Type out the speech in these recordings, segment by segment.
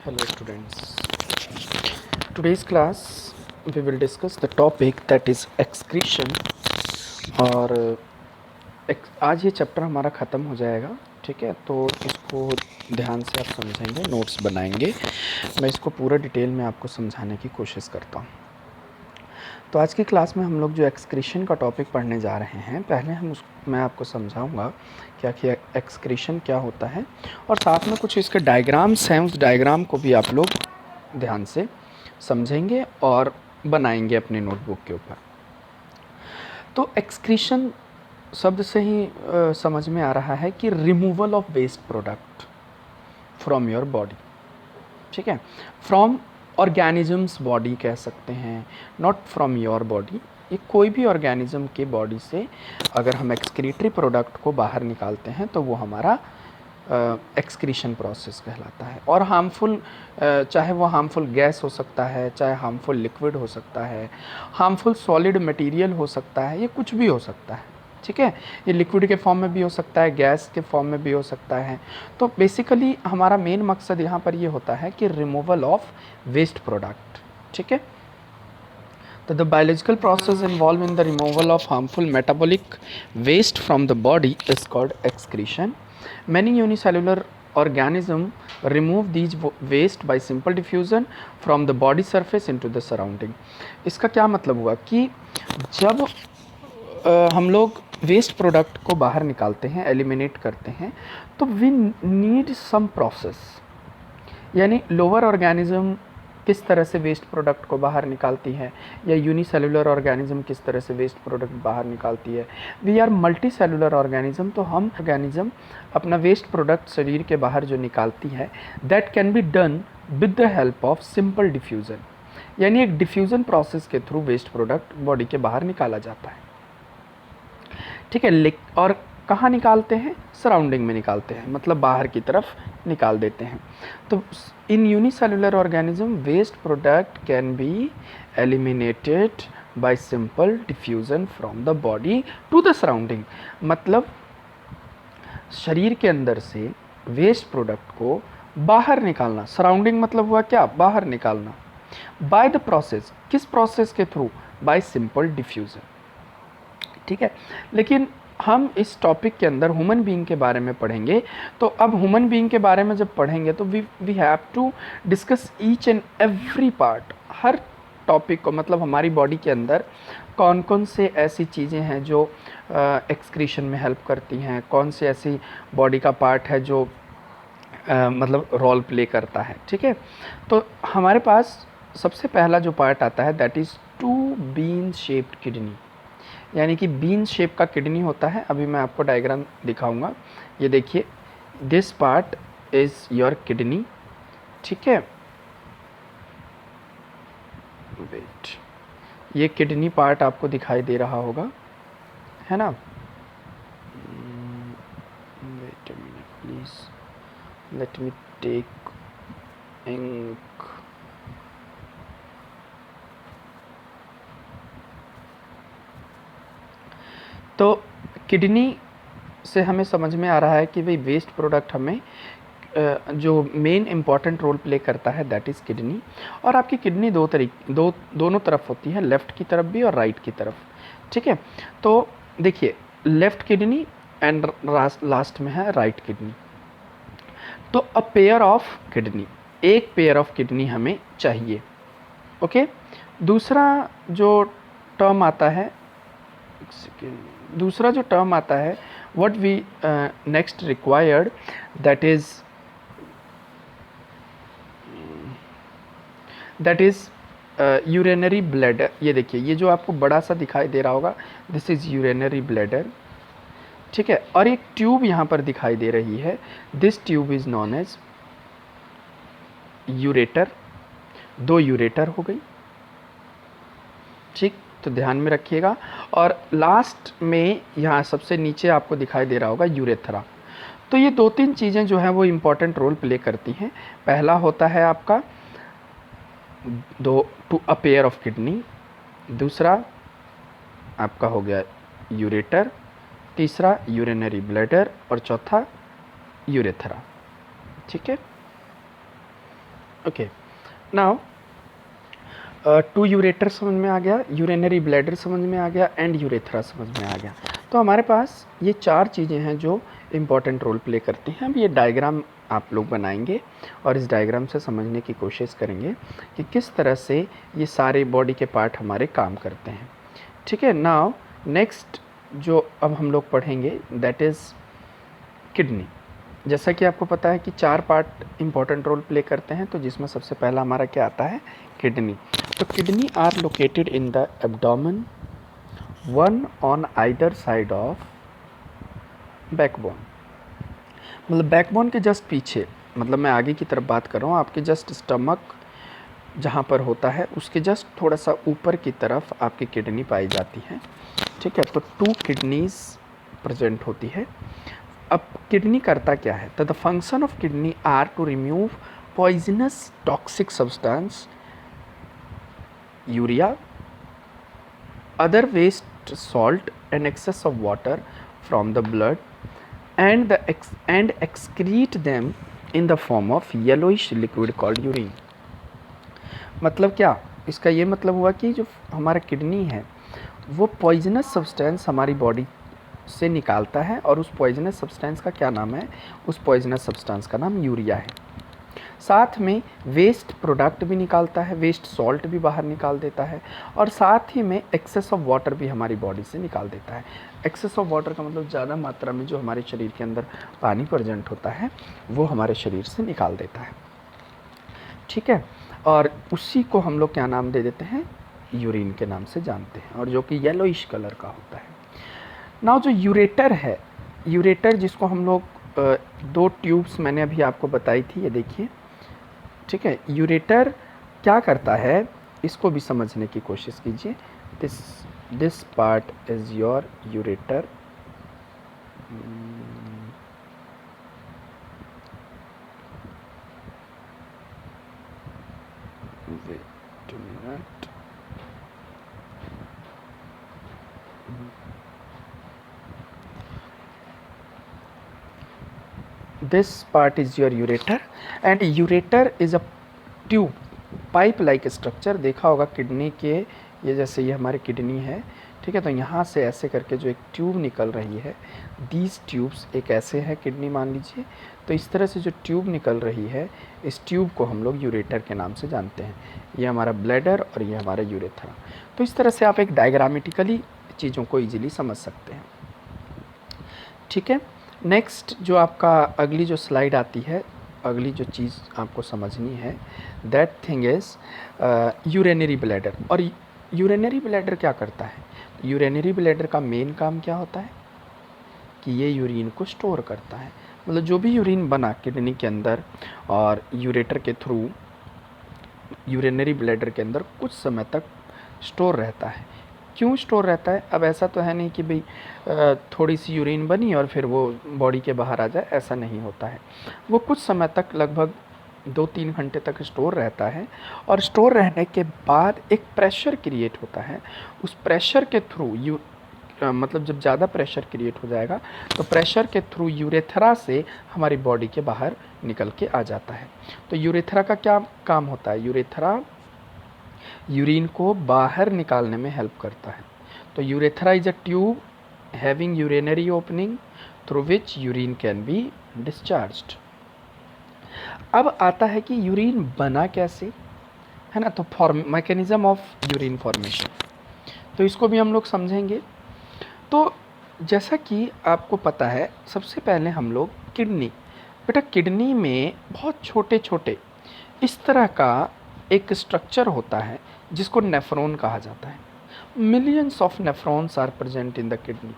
Hello students. Today's class we will discuss the topic that is excretion और आज ये chapter हमारा ख़त्म हो जाएगा। ठीक है, तो इसको ध्यान से आप समझेंगे, नोट्स बनाएंगे। मैं इसको पूरा डिटेल में आपको समझाने की कोशिश करता हूँ। तो आज की क्लास में हम लोग जो एक्सक्रीशन का टॉपिक पढ़ने जा रहे हैं, पहले मैं आपको समझाऊंगा क्या कि एक्सक्रीशन क्या होता है और साथ में कुछ इसके डायग्राम्स हैं, उस डायग्राम को भी आप लोग ध्यान से समझेंगे और बनाएंगे अपने नोटबुक के ऊपर। तो एक्सक्रीशन शब्द से ही समझ में आ रहा है कि removal of waste product from your body. ठीक है, फ्रॉम ऑर्गेनिजम्स बॉडी कह सकते हैं, नॉट फ्रॉम योर बॉडी। ये कोई भी ऑर्गेनिज्म के बॉडी से अगर हम एक्सक्रीटरी प्रोडक्ट को बाहर निकालते हैं तो वो हमारा एक्सक्रीशन प्रोसेस कहलाता है। और हार्मफुल, चाहे वो हार्मफुल गैस हो सकता है, चाहे हार्मफुल लिक्विड हो सकता है, हार्मफुल सॉलिड मटेरियल हो सकता है, ये कुछ भी हो सकता है। ठीक है, ये लिक्विड के फॉर्म में भी हो सकता है, गैस के फॉर्म में भी हो सकता है। तो बेसिकली हमारा मेन मकसद यहाँ पर ये होता है कि रिमूवल ऑफ वेस्ट प्रोडक्ट। ठीक है, तो the biological process involve in the removal of harmful metabolic waste from the body is called excretion. Many unicellular organisms remove these waste by simple diffusion from the body surface into the surrounding. इसका क्या मतलब हुआ कि जब हम लोग waste product को बाहर निकालते हैं, एलिमिनेट करते हैं, तो वी नीड सम प्रोसेस। यानी लोअर ऑर्गेनिज्म किस तरह से वेस्ट प्रोडक्ट को बाहर निकालती है या यूनिसेलुलर ऑर्गेनिज्म किस तरह से वेस्ट प्रोडक्ट बाहर निकालती है। We are multicellular organism, तो हम ऑर्गेनिज्म अपना वेस्ट प्रोडक्ट शरीर के बाहर जो निकालती है, that can be done with the help of simple diffusion. यानी एक डिफ्यूज़न प्रोसेस के थ्रू वेस्ट प्रोडक्ट बॉडी के बाहर निकाला जाता है। ठीक है, और कहाँ निकालते हैं? सराउंडिंग में निकालते हैं, मतलब बाहर की तरफ निकाल देते हैं। तो इन unicellular organism waste product can be eliminated by simple diffusion from the body to the surrounding. मतलब शरीर के अंदर से वेस्ट प्रोडक्ट को बाहर निकालना। सराउंडिंग मतलब हुआ क्या? बाहर निकालना। बाय द प्रोसेस, किस प्रोसेस के थ्रू? Bye simple diffusion. ठीक है, लेकिन हम इस टॉपिक के अंदर ह्यूमन बीइंग के बारे में पढ़ेंगे। तो अब ह्यूमन बीइंग के बारे में जब पढ़ेंगे तो we have to discuss each and every part. हर टॉपिक को, मतलब हमारी बॉडी के अंदर कौन कौन से ऐसी चीज़ें हैं जो एक्सक्रीशन में हेल्प करती हैं, कौन से ऐसी बॉडी का पार्ट है जो मतलब रोल प्ले करता है। ठीक है, तो हमारे पास सबसे पहला जो पार्ट आता है that is two bean shaped kidney. यानी कि बीन शेप का किडनी होता है। अभी मैं आपको डायग्राम दिखाऊंगा। ये देखिए, this part is your kidney. ठीक है, वेट, ये किडनी पार्ट आपको दिखाई दे रहा होगा, है ना? Wait a minute please, let me take ink. तो किडनी से हमें समझ में आ रहा है कि भाई वेस्ट प्रोडक्ट हमें जो मेन इम्पॉर्टेंट रोल प्ले करता है दैट इज़ किडनी। और आपकी किडनी दोनों तरफ होती है, लेफ़्ट की तरफ भी और राइट की तरफ। ठीक है, तो देखिए, लेफ़्ट किडनी एंड लास्ट में है राइट किडनी। तो अ पेयर ऑफ किडनी, एक पेयर ऑफ किडनी हमें चाहिए। ओके, दूसरा जो टर्म आता है, दूसरा जो टर्म आता है, what we next required, that is urinary bladder. ये देखिए, ये जो आपको बड़ा सा दिखाई दे रहा होगा, दिस इज़ यूरेनरी ब्लैडर। ठीक है, और एक ट्यूब यहाँ पर दिखाई दे रही है, this tube is known as ureter. दो यूरेटर हो गई। ठीक, तो ध्यान में रखिएगा। और लास्ट में यहाँ सबसे नीचे आपको दिखाई दे रहा होगा यूरेथ्रा। तो ये दो तीन चीज़ें जो हैं वो इम्पॉर्टेंट रोल प्ले करती हैं। पहला होता है आपका two a pair of kidney, दूसरा आपका हो गया यूरेटर, तीसरा यूरिनरी ब्लैडर और चौथा यूरेथ्रा। ठीक है, ओके, नाउ टू यूरेटर समझ में आ गया, यूरिनरी ब्लैडर समझ में आ गया, एंड यूरेथ्रा समझ में आ गया। तो हमारे पास ये 4 चीज़ें हैं जो इम्पॉर्टेंट रोल प्ले करती हैं। अब ये डायग्राम आप लोग बनाएंगे और इस डायग्राम से समझने की कोशिश करेंगे कि किस तरह से ये सारे बॉडी के पार्ट हमारे काम करते हैं। ठीक है, नाउ नेक्स्ट जो अब हम लोग पढ़ेंगे दैट इज़ किडनी। जैसा कि आपको पता है कि 4 पार्ट इम्पॉर्टेंट रोल प्ले करते हैं, तो जिसमें सबसे पहला हमारा क्या आता है, किडनी। तो kidney are located in the abdomen, one on either side of backbone. मतलब बैकबोन के जस्ट पीछे, मतलब मैं आगे की तरफ बात कर रहा हूँ, आपके जस्ट स्टमक जहाँ पर होता है उसके जस्ट थोड़ा सा ऊपर की तरफ आपकी किडनी पाई जाती है। ठीक है, तो 2 किडनीज प्रेजेंट होती है। अब किडनी करता क्या है, तो the function of kidney are to remove poisonous toxic substance, urea, other waste salt and excess of water from the blood and excrete them in the form of yellowish liquid called urine। मतलब क्या, इसका ये मतलब हुआ कि जो हमारा kidney है वो पॉइजनस सब्सटेंस हमारी बॉडी से निकालता है, और उस पॉइजनस सब्सटेंस का क्या नाम है, उस पॉइजनस सब्सटेंस का नाम यूरिया है। साथ में वेस्ट प्रोडक्ट भी निकालता है, वेस्ट सॉल्ट भी बाहर निकाल देता है, और साथ ही में एक्सेस ऑफ वाटर भी हमारी बॉडी से निकाल देता है। एक्सेस ऑफ वाटर का मतलब ज़्यादा मात्रा में जो हमारे शरीर के अंदर पानी प्रेजेंट होता है वो हमारे शरीर से निकाल देता है। ठीक है, और उसी को हम लोग क्या नाम दे देते हैं, यूरिन के नाम से जानते हैं, और जो कि येलोइश कलर का होता है। नाउ जो यूरेटर है, यूरेटर जिसको हम लोग 2 ट्यूब्स मैंने अभी आपको बताई थी, ये देखिए। ठीक है, यूरेटर क्या करता है इसको भी समझने की कोशिश कीजिए। This part is your ureter. Wait a minute, this part is your ureter and ureter is a tube pipe like structure. देखा होगा किडनी के, ये जैसे ये हमारी किडनी है, ठीक है, तो यहाँ से ऐसे करके जो एक ट्यूब निकल रही है, दीज ट्यूब्स एक ऐसे है किडनी मान लीजिए, तो इस तरह से जो ट्यूब निकल रही है इस ट्यूब को हम लोग यूरेटर के नाम से जानते हैं। ये हमारा ब्लैडर और ये हमारा यूरेथ्रा। तो इस तरह से आप एक डायग्रामेटिकली चीज़ों को ईजिली समझ सकते हैं। ठीक है, नेक्स्ट जो आपका अगली जो स्लाइड आती है, अगली जो चीज़ आपको समझनी है that thing is urinary bladder. और यूरिनरी ब्लैडर क्या करता है, यूरिनरी ब्लैडर का मेन काम क्या होता है कि ये यूरिन को स्टोर करता है। मतलब जो भी यूरिन बना किडनी के अंदर और यूरेटर के थ्रू यूरिनरी ब्लैडर के अंदर कुछ समय तक स्टोर रहता है। क्यों स्टोर रहता है, अब ऐसा तो है नहीं कि भाई थोड़ी सी यूरिन बनी और फिर वो बॉडी के बाहर आ जाए, ऐसा नहीं होता है। वो कुछ समय तक लगभग 2-3 घंटे तक स्टोर रहता है, और स्टोर रहने के बाद एक प्रेशर क्रिएट होता है। उस प्रेशर के थ्रू मतलब जब ज़्यादा प्रेशर क्रिएट हो जाएगा तो प्रेशर के थ्रू यूरेथ्रा से हमारी बॉडी के बाहर निकल के आ जाता है। तो यूरेथ्रा का क्या काम होता है, यूरेथ्रा यूरिन को बाहर निकालने में हेल्प करता है। तो urethra is a tube having urinary opening through which urine can be discharged. अब आता है कि यूरिन बना कैसे, है ना, तो मैकेनिज्म ऑफ यूरिन फॉर्मेशन, तो इसको भी हम लोग समझेंगे। तो जैसा कि आपको पता है, सबसे पहले हम लोग किडनी, बेटा किडनी में बहुत छोटे छोटे इस तरह का एक स्ट्रक्चर होता है जिसको नेफ्रॉन कहा जाता है। Millions of nephrons are present in the kidney.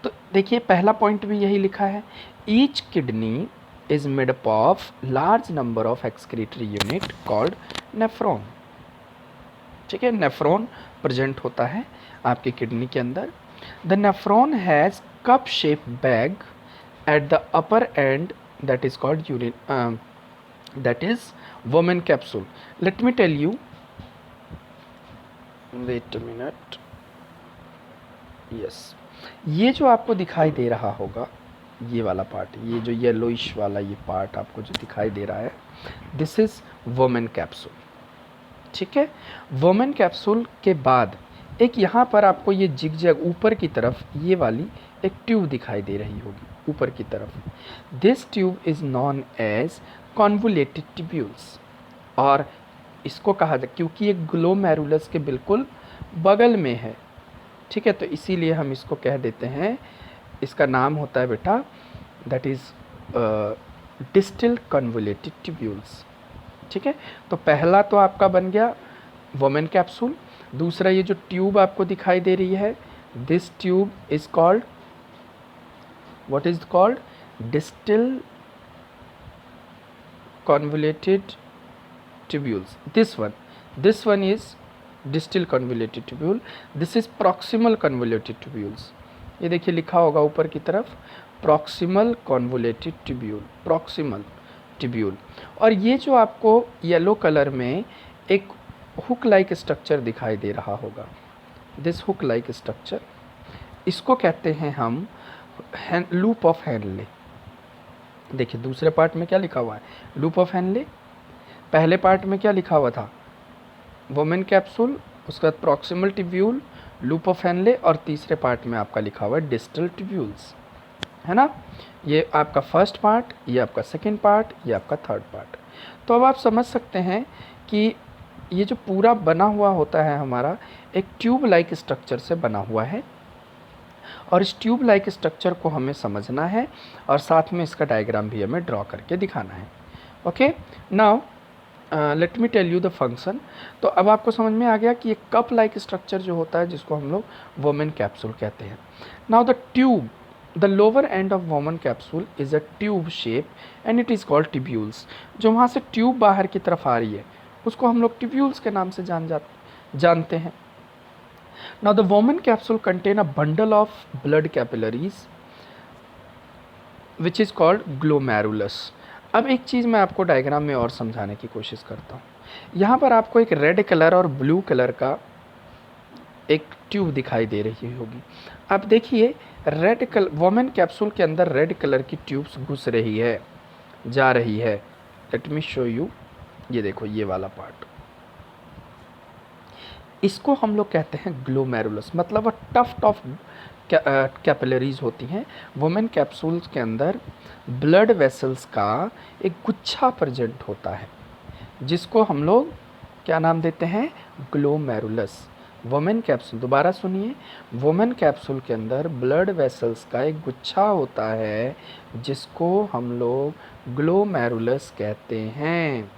तो देखिए पहला पॉइंट भी यही लिखा है, each kidney is made up of large number of excretory unit called nephron. ठीक है, नेफ्रॉन प्रेजेंट होता है आपकी किडनी के अंदर। The nephron has cup shape bag at the upper and that is called urine, that is Bowman capsule. Let me tell you, wait a minute, yes, ये जो आपको दिखाई दे रहा होगा ये वाला पार्ट, ये जो येलोइश वाला ये पार्ट आपको जो दिखाई दे रहा है, दिस इज़ वोमेन कैप्सूल। ठीक है, वोमेन कैप्सूल के बाद एक यहाँ पर आपको ये जिगजैग ऊपर की तरफ ये वाली एक ट्यूब दिखाई दे रही होगी ऊपर की तरफ। This tube is known as convoluted tubules, और इसको कहा जाए क्योंकि ये ग्लोमेरुलस के बिल्कुल बगल में है। ठीक है, तो इसीलिए हम इसको कह देते हैं, इसका नाम होता है बेटा that is distal convoluted tubules. ठीक है, तो पहला तो आपका बन गया वोमेन कैप्सूल। दूसरा ये जो ट्यूब आपको दिखाई दे रही है, this tube is called, what is called, distal convoluted tubules. This one is distal convoluted tubule. This is proximal convoluted tubules. ये देखिए लिखा होगा ऊपर की तरफ proximal convoluted tubule, proximal tubule। और ये जो आपको येलो कलर में एक हुक लाइक स्ट्रक्चर दिखाई दे रहा होगा, दिस हुक लाइक स्ट्रक्चर, इसको कहते हैं हम लूप ऑफ हेनले। देखिए दूसरे पार्ट में क्या लिखा हुआ है, लूप ऑफ हेनले। पहले पार्ट में क्या लिखा हुआ था, वोमेन कैप्सूल, उसके बाद proximal tubule, loop of Henle, और तीसरे पार्ट में आपका लिखा हुआ है डिस्टल ट्यूब्यूल्स, है ना। ये आपका फर्स्ट पार्ट, ये आपका सेकंड पार्ट, ये आपका थर्ड पार्ट। तो अब आप समझ सकते हैं कि ये जो पूरा बना हुआ होता है हमारा एक ट्यूब लाइक स्ट्रक्चर से बना हुआ है, और इस ट्यूब लाइक स्ट्रक्चर को हमें समझना है और साथ में इसका डायग्राम भी हमें ड्रॉ करके दिखाना है। Okay, now let me tell you the function. तो अब आपको समझ में आ गया कि ये कप लाइक स्ट्रक्चर जो होता है जिसको हम लोग वोमेन कैप्सूल कहते हैं। Now the tube, the lower end of women capsule is a tube shape and it is called tubules. जो वहाँ से ट्यूब बाहर की तरफ आ रही है उसको हम लोग ट्यूब्यूल्स के नाम से जानते हैं। Now the Woman capsule contain a bundle of blood capillaries which is called glomerulus। अब एक चीज़ मैं आपको डायग्राम में और समझाने की कोशिश करता हूँ। यहाँ पर आपको एक रेड कलर और ब्लू कलर का एक ट्यूब दिखाई दे रही होगी। अब देखिए रेड कलर, वोमेन कैप्सूल के अंदर रेड कलर की ट्यूब्स घुस रही है, जा रही है। लेट मी शो यू, ये देखो ये वाला पार्ट, इसको हम लोग कहते हैं ग्लोमेरुलस, मतलब टफ्ट ऑफ कैपिलरीज होती हैं। वुमेन कैप्सूल्स के अंदर ब्लड वेसल्स का एक गुच्छा प्रेजेंट होता है जिसको हम लोग क्या नाम देते हैं, ग्लोमेरुलस। वुमेन कैप्सूल, दोबारा सुनिए, वुमेन कैप्सूल के अंदर ब्लड वेसल्स का एक गुच्छा होता है जिसको हम लोग ग्लोमेरुलस कहते हैं।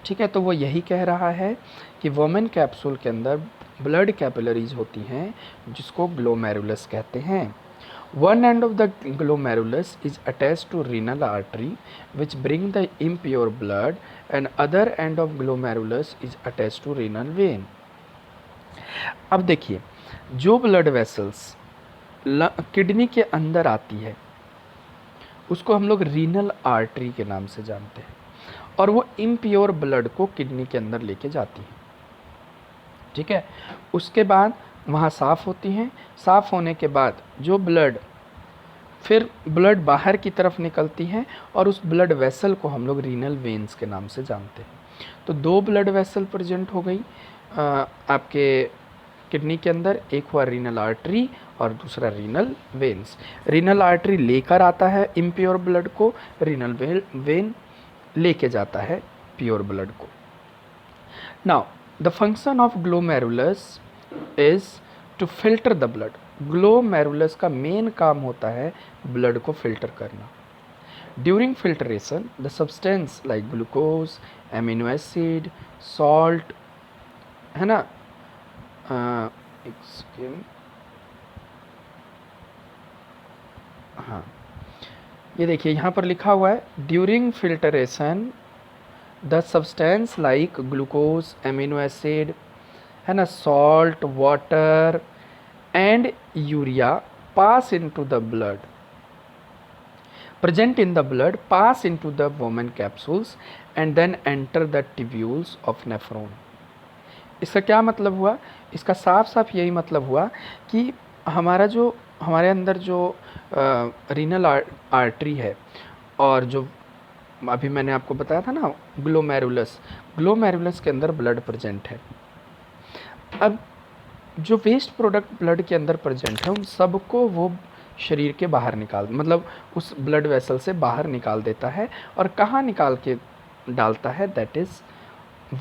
ठीक है, तो वो यही कह रहा है कि वोमेन कैप्सूल के अंदर ब्लड कैपिलरीज होती हैं जिसको ग्लोमेरुलस कहते हैं। One end of the glomerulus is attached to renal artery which bring the impure blood and other end of glomerulus is attached to renal vein. अब देखिए जो ब्लड वेसल्स किडनी के अंदर आती है उसको हम लोग रीनल आर्टरी के नाम से जानते हैं, और वो इम्प्योर ब्लड को किडनी के अंदर लेके जाती है। ठीक है, उसके बाद वहाँ साफ़ होती हैं, साफ़ होने के बाद जो फिर ब्लड बाहर की तरफ निकलती हैं और उस ब्लड वेसल को हम लोग रीनल वेन्स के नाम से जानते हैं। तो दो ब्लड वेसल प्रेजेंट हो गई आपके किडनी के अंदर, एक हुआ रीनल आर्टरी और दूसरा रीनल वेन्स। रीनल आर्टरी लेकर आता है इम्प्योर ब्लड को, रीनल वेन लेके जाता है प्योर ब्लड को। Now the function of glomerulus is to filter the blood. Glomerulus का मेन काम होता है ब्लड को फिल्टर करना। During filtration the substance like glucose, amino acid, salt, है ना, एक सेकेंड, हाँ ये देखिए यहाँ पर लिखा हुआ है during filtration the substance like glucose, amino acid, है ना, salt, water and urea pass into the blood, present in the blood, pass into the Woman capsules and then enter the tubules of nephron। इसका क्या मतलब हुआ, इसका साफ साफ यही मतलब हुआ कि हमारा जो हमारे अंदर जो रीनल आर्टरी है, और जो अभी मैंने आपको बताया था ना ग्लोमेरुलस के अंदर ब्लड प्रेजेंट है। अब जो वेस्ट प्रोडक्ट ब्लड के अंदर प्रेजेंट है उन सबको वो शरीर के बाहर निकाल मतलब उस ब्लड वेसल से बाहर निकाल देता है। और कहाँ निकाल के डालता है? दैट इज़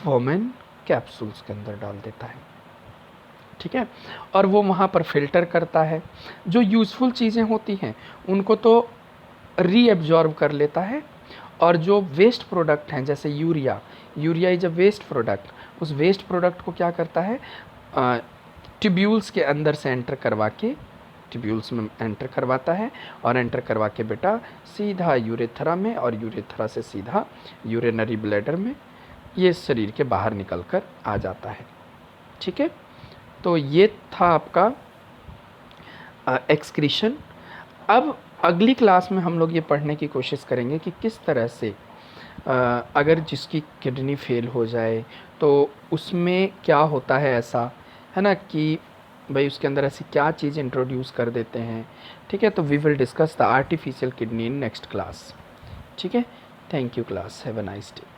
वोमेन कैप्सूल्स के अंदर डाल देता है। ठीक है, और वो वहाँ पर फिल्टर करता है। जो यूज़फुल चीज़ें होती हैं उनको तो रीएब्जॉर्ब कर लेता है, और जो वेस्ट प्रोडक्ट हैं जैसे urea is a waste product, उस वेस्ट प्रोडक्ट को क्या करता है? ट्यूब्यूल्स के अंदर से ट्यूब्यूल्स में एंटर करवाता है, और एंटर करवा के बेटा सीधा यूरेथ्रा में, और यूरेथ्रा से सीधा यूरिनरी ब्लैडर में ये शरीर के बाहर निकल कर आ जाता है। ठीक है, तो ये था आपका एक्सक्रीशन। अब अगली क्लास में हम लोग ये पढ़ने की कोशिश करेंगे कि किस तरह से अगर जिसकी किडनी फेल हो जाए तो उसमें क्या होता है ऐसा, है ना, कि भाई उसके अंदर ऐसी क्या चीज़ इंट्रोड्यूस कर देते हैं। ठीक है, तो we will discuss the artificial kidney in next class. ठीक है, thank you class, have a nice day.